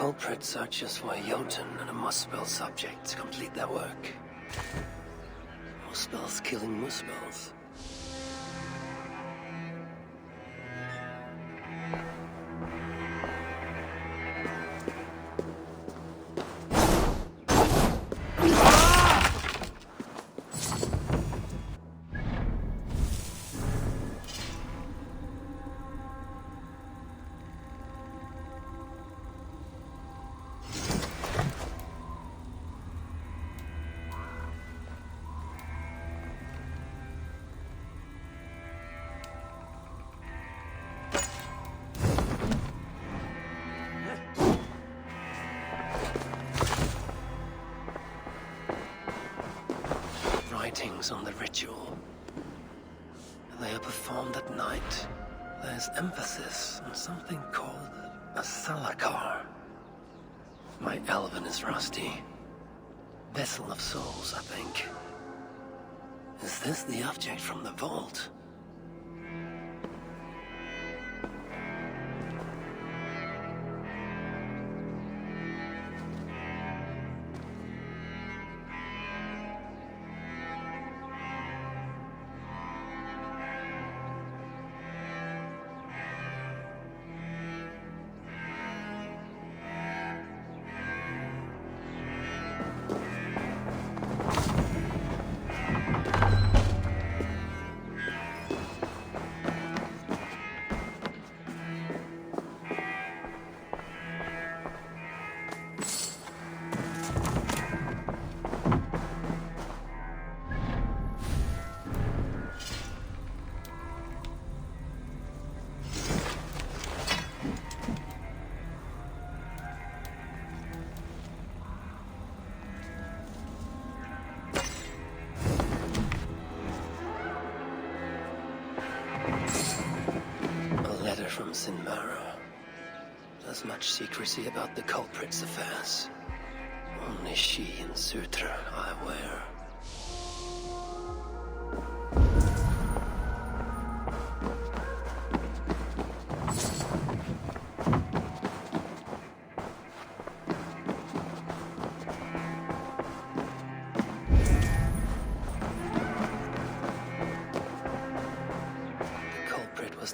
culprit searches for a Jotun and a Muspel subject to complete their work. Muspels killing Muspels. Writings on the ritual. They are performed at night. There's emphasis on something called a salakar. My Elven is rusty. Vessel of souls, I think. Is this the object from the vault? From Sinmara. There's much secrecy about the culprit's affairs. Only she and Sutra are aware.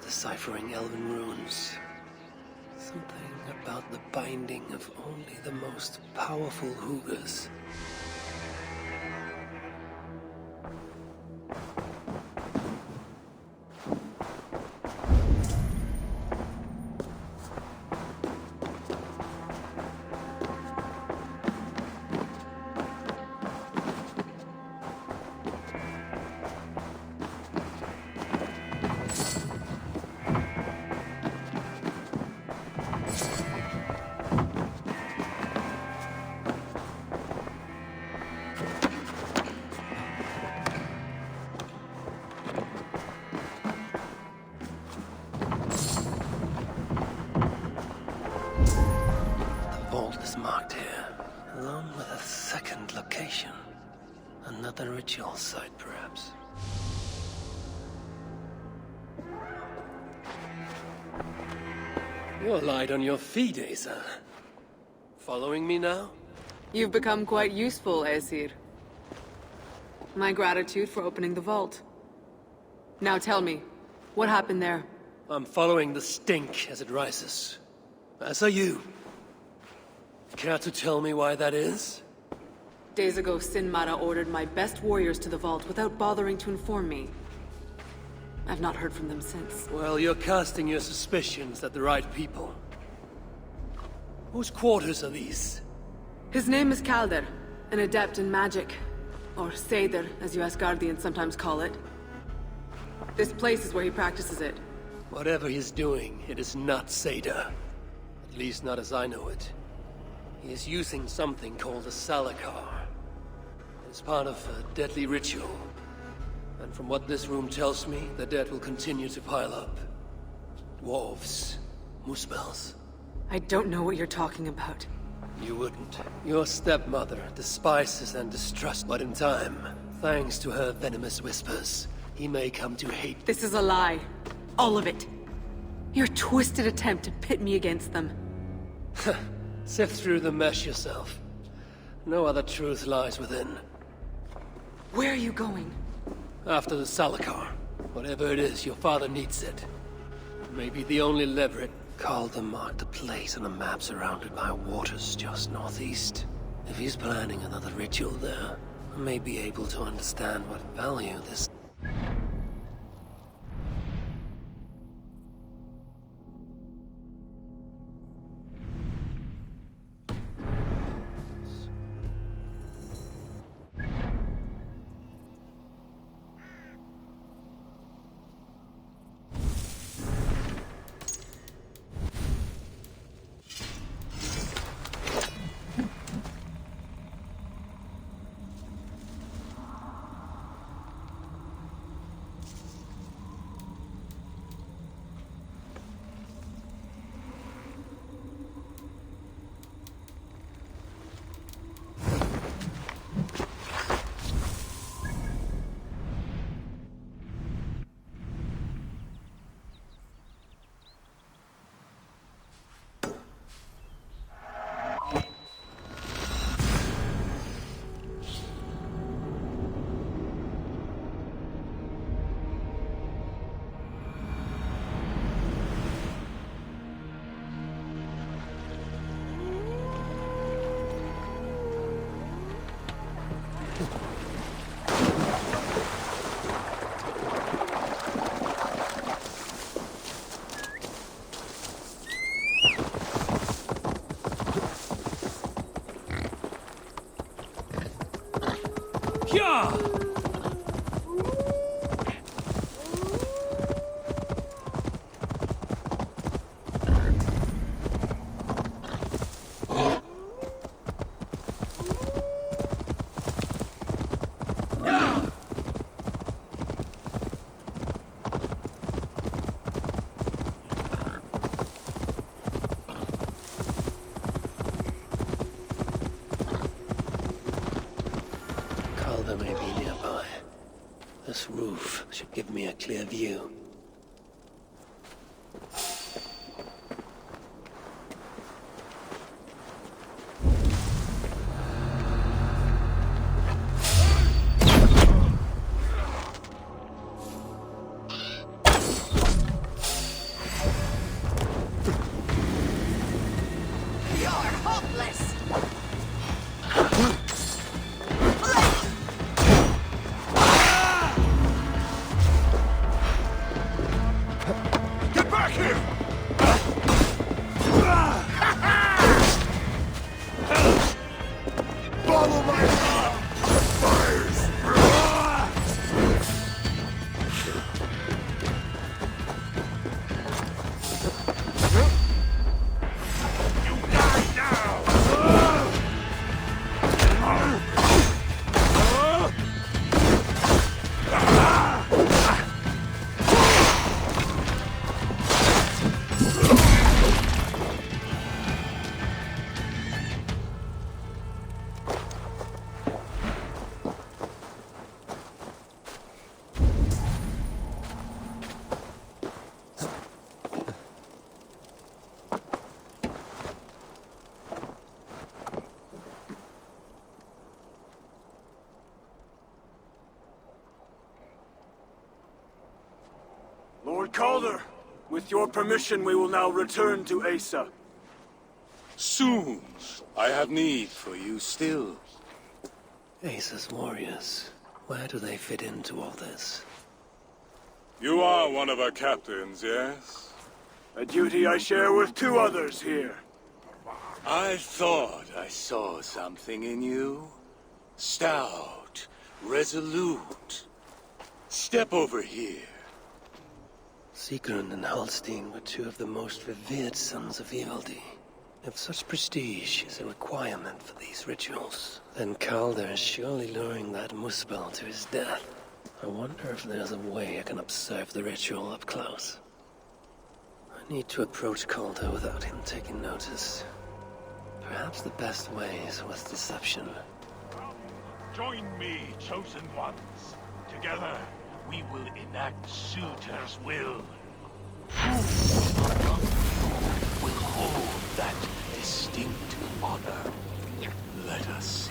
Deciphering Elven runes. Something about the binding of only the most powerful Hoogers. Marked here, along with a second location. Another ritual site, perhaps. You're light on your feet, Asa. Following me now? You've become quite useful, Aesir. My gratitude for opening the vault. Now tell me, what happened there? I'm following the stink as it rises. As are you. Care to tell me why that is? Days ago, Sinmara ordered my best warriors to the vault without bothering to inform me. I've not heard from them since. Well, you're casting your suspicions at the right people. Whose quarters are these? His name is Kalder, an adept in magic. Or Seder, as you Asgardians sometimes call it. This place is where he practices it. Whatever he's doing, it is not Seder. At least not as I know it. He is using something called a salakar. It's part of a deadly ritual. And from what this room tells me, the dead will continue to pile up. Dwarves, Muspels. I don't know what you're talking about. You wouldn't. Your stepmother despises and distrusts, but in time, thanks to her venomous whispers, he may come to hate. This is a lie. All of it. Your twisted attempt to pit me against them. Sift through the mesh yourself. No other truth lies within. Where are you going? After the Salakar. Whatever it is, your father needs it. Maybe the only lever it called to mark the place on a map surrounded by waters just northeast. If he's planning another ritual there, I may be able to understand what value this... May be nearby. This roof should give me a clear view. Lord Calder, with your permission, we will now return to Asa. Soon. I have need for you still. Asa's warriors. Where do they fit into all this? You are one of our captains, yes? A duty I share with two others here. I thought I saw something in you. Stout, resolute. Step over here. Sigrun and Halstein were two of the most revered sons of Evildy. If such prestige is a requirement for these rituals, then Calder is surely luring that Muspel to his death. I wonder if there's a way I can observe the ritual up close. I need to approach Calder without him taking notice. Perhaps the best way is with deception. Join me, chosen ones. Together, we will enact Suitor's will. Who will hold that distinct honor. Let us see.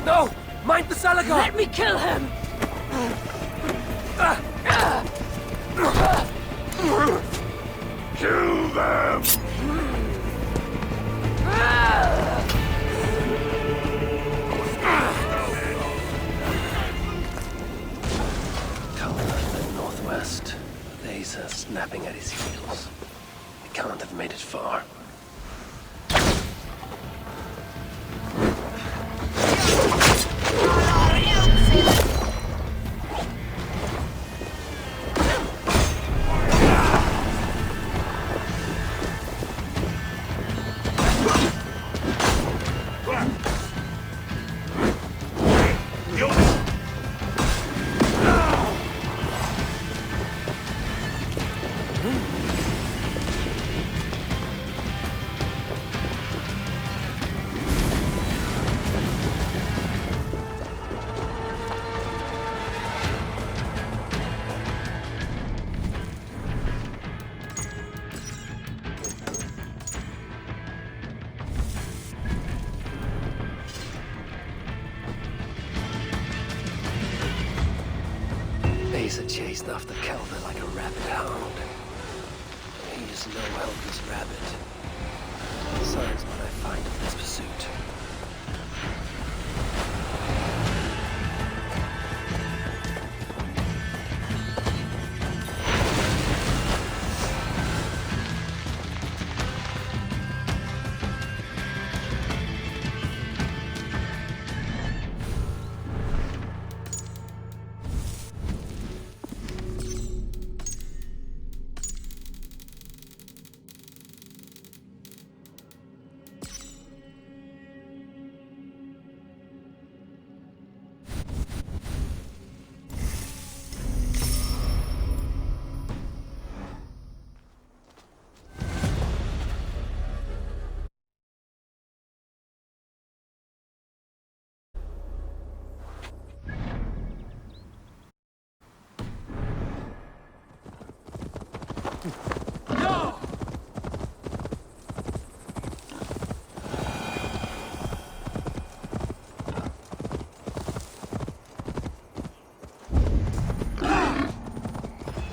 No! Mind the Salakar! Let me kill him! Kill them! Kalma in the northwest. The Asa snapping at his heels. He can't have made it far. Asa chased after Calvin like a rabid hound. He is no helpless rabbit. Besides what I find in this pursuit.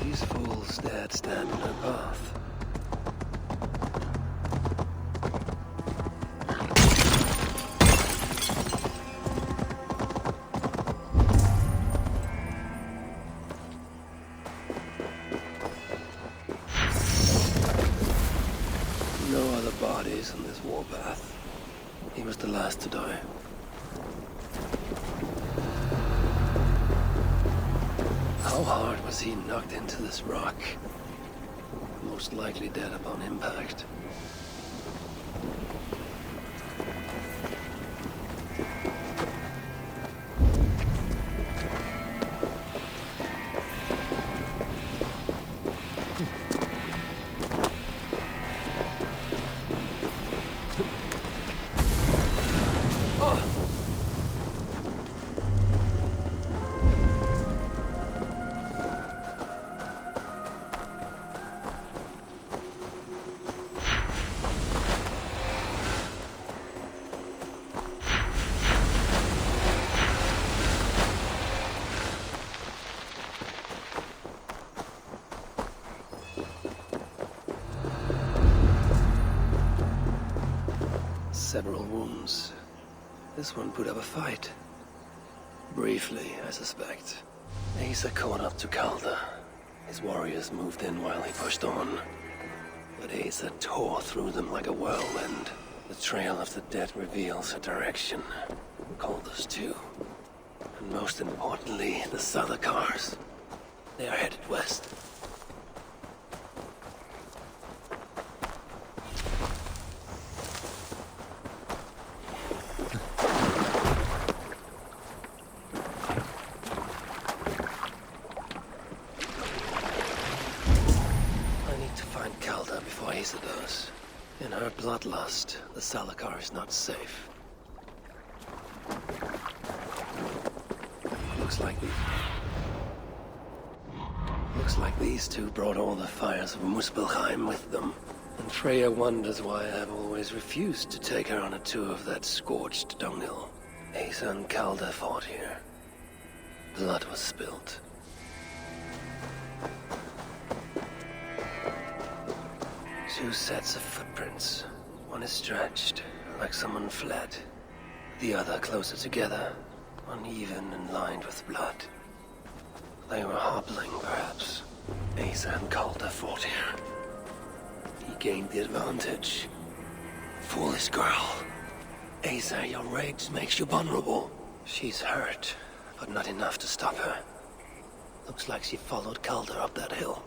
These fools dared stand in her path. No other bodies in this warpath. He was the last to die. How hard was he knocked into this rock? Most likely dead upon impact. Several wounds. This one put up a fight. Briefly, I suspect. Asa caught up to Calder. His warriors moved in while he pushed on. But Asa tore through them like a whirlwind. The trail of the dead reveals a direction. Calder's too. And most importantly, the Salakars. They are headed west. I need to find Calda before Asa does. In her bloodlust, the Salakar is not safe. Looks like these two brought all the fires of Muspelheim with them. And Freya wonders why I've always refused to take her on a tour of that scorched dunghill. Asa and Calda fought here. Blood was spilt. Two sets of footprints. One is stretched, like someone fled. The other closer together, uneven and lined with blood. They were hobbling, perhaps. Asa and Calder fought here. He gained the advantage. Foolish girl. Asa, your rage makes you vulnerable. She's hurt, but not enough to stop her. Looks like she followed Calder up that hill.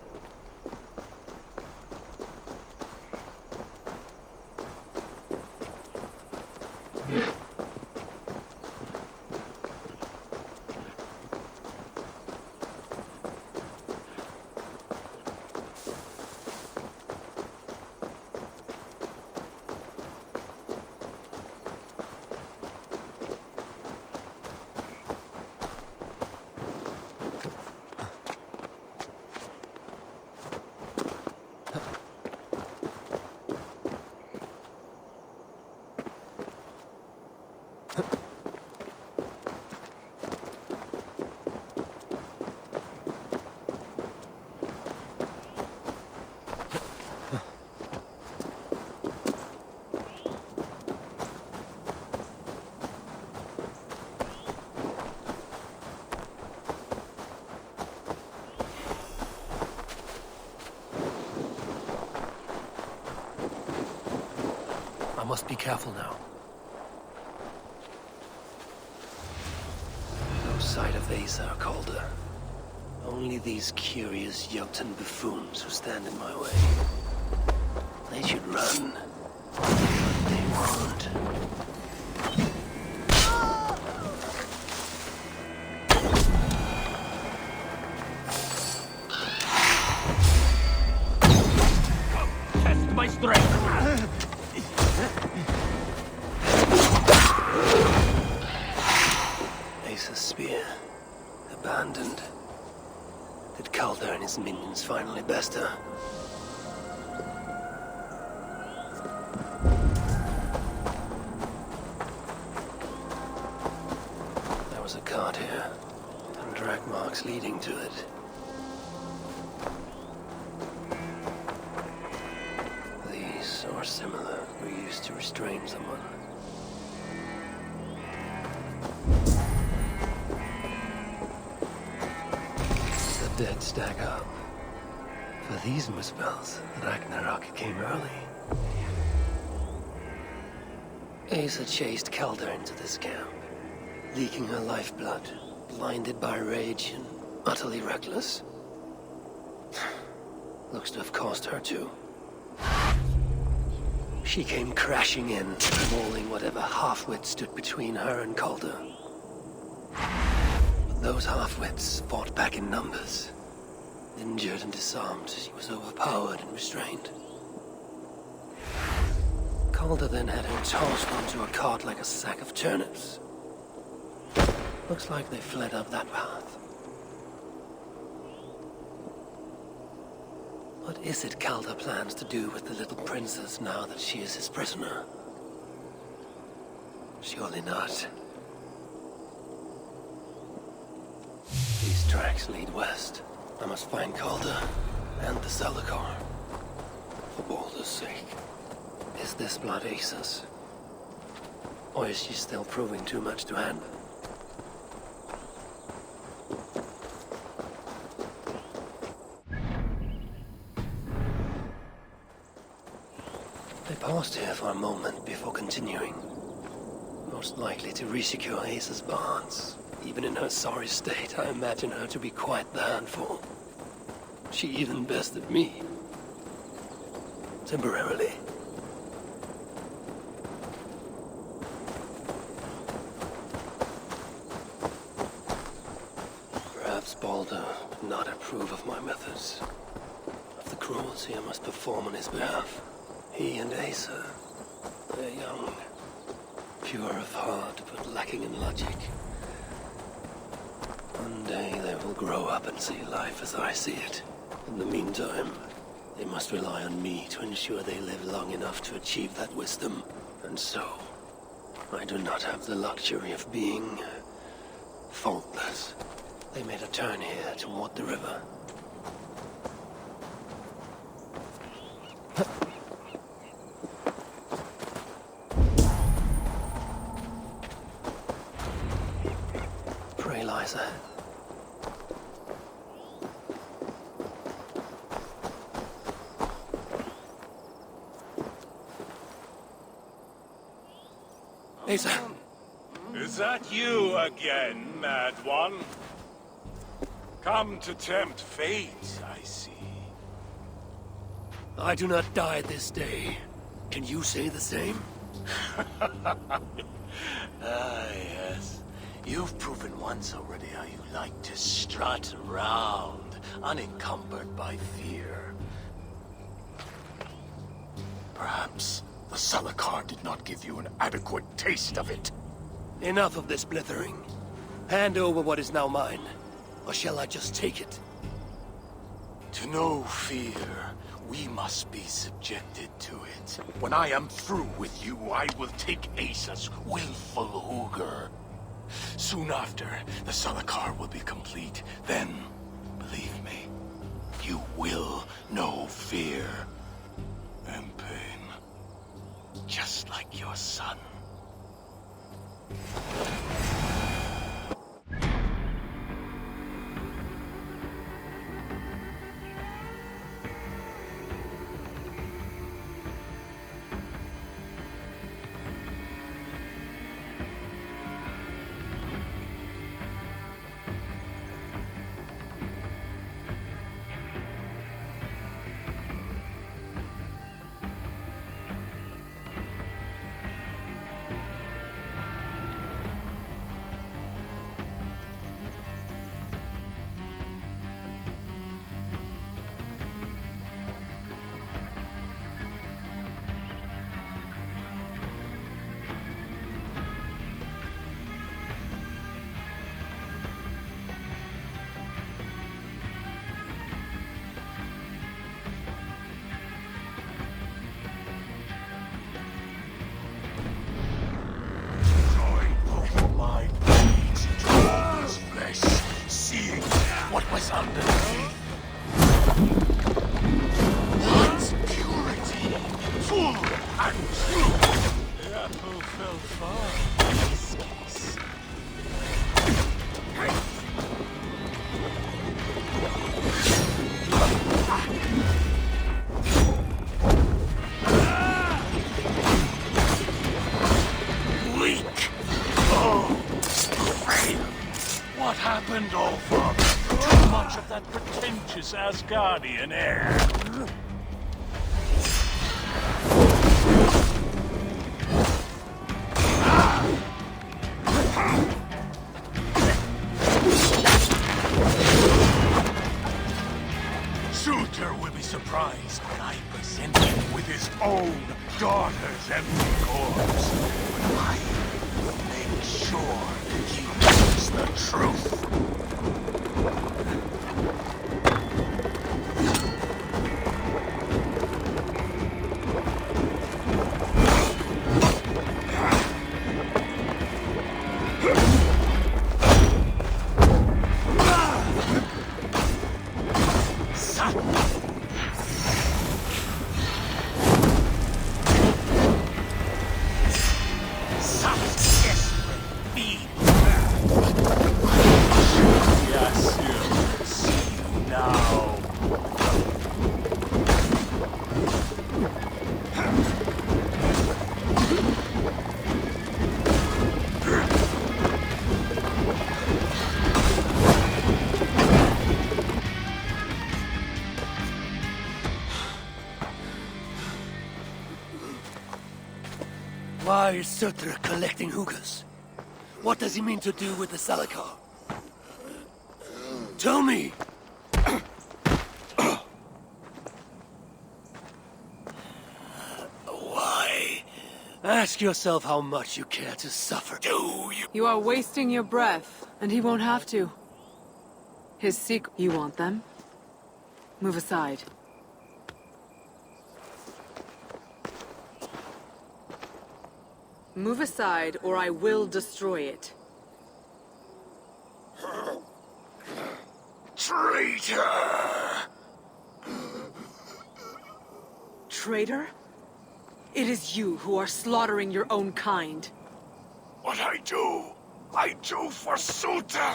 I must be careful now. No sight of Asa or Calder. Only these curious Jotun buffoons who stand in my way. They should run. But they won't. Test my strength. Asa's spear. Abandoned. Did Calder and his minions finally best her? There was a cart here, and drag marks leading to it. These, or similar, were used to restrain someone. The dead stack up. For these Muspels, Ragnarok came early. Asa chased Calder into this camp, leaking her lifeblood, blinded by rage and utterly reckless. Looks to have cost her too. She came crashing in, mauling whatever half-wit stood between her and Calder. But those half-wits fought back in numbers. Injured and disarmed, she was overpowered and restrained. Calder then had her tossed onto a cart like a sack of turnips. Looks like they fled up that path. What is it Calder plans to do with the little princess now that she is his prisoner? Surely not. These tracks lead west. I must find Calder and the Salakar. For Baldur's sake. Is this blood Asa's? Or is she still proving too much to handle? They paused here for a moment before continuing. Most likely to resecure Asa's bonds. Even in her sorry state, I imagine her to be quite the handful. She even bested me. Temporarily. Perhaps Balder would not approve of my methods. Of the cruelty I must perform on his behalf. He and Asa, they're young. Pure of heart, but lacking in logic. One day they will grow up and see life as I see it. In the meantime, they must rely on me to ensure they live long enough to achieve that wisdom. And so, I do not have the luxury of being faultless. They made a turn here toward the river. Pray lies ahead. Asa. Is that you again, Mad One? Come to tempt fate, I see. I do not die this day. Can you say the same? Ah, yes. You've proven once already how you like to strut around, unencumbered by fear. Perhaps the Salakar did not give you an adequate taste of it. Enough of this blithering. Hand over what is now mine, or shall I just take it? To know fear, we must be subjected to it. When I am through with you, I will take Asa's willful Hooger. Soon after, the Salakar will be complete. Then, believe me, you will know fear and pain. Just like your son. What was underneath? Once purity, full and true. The apple fell far in this case. Weak. Oh, fail. What happened, Allfather? Too much of that pretentious Asgardian air. Suitor will be surprised when I present him with his own daughter's empty corpse. But I will make sure he knows the truth. Why is Surtur collecting hookahs? What does he mean to do with the Salakar? Tell me! Why? Ask yourself how much you care to suffer. Do you? You are wasting your breath, and he won't have to. His secret... You want them? Move aside. Move aside, or I will destroy it. Traitor! Traitor? It is you who are slaughtering your own kind. What I do for Surtur!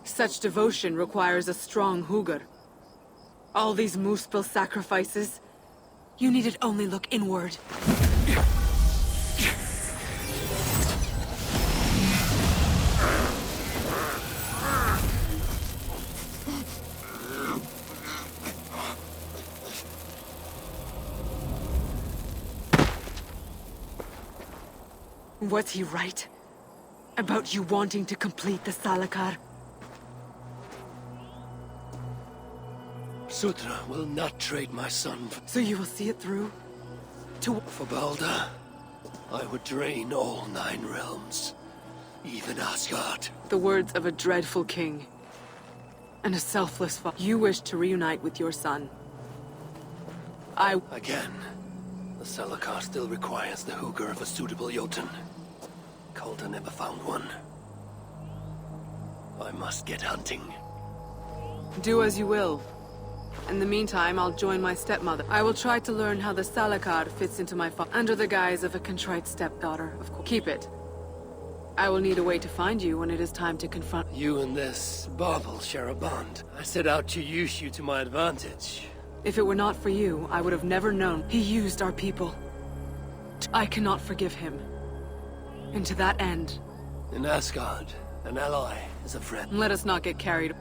Such devotion requires a strong Hugr. All these Muspel sacrifices, you needed only look inward. Was he right? About you wanting to complete the Salakar? Sutra will not trade my son So you will see it through? for Balder. I would drain all 9 realms, even Asgard. The words of a dreadful king. And a selfless father. You wish to reunite with your son. Again, the Salakar still requires the Hugr of a suitable Jotun. Calder never found one. I must get hunting. Do as you will. In the meantime, I'll join my stepmother. I will try to learn how the Salakar fits into my under the guise of a contrite stepdaughter, of course. Keep it. I will need a way to find you when it is time to confront... You and this bauble share a bond. I set out to use you to my advantage. If it were not for you, I would have never known. He used our people. I cannot forgive him. And to that end... In Asgard, an ally is a friend. Let us not get carried...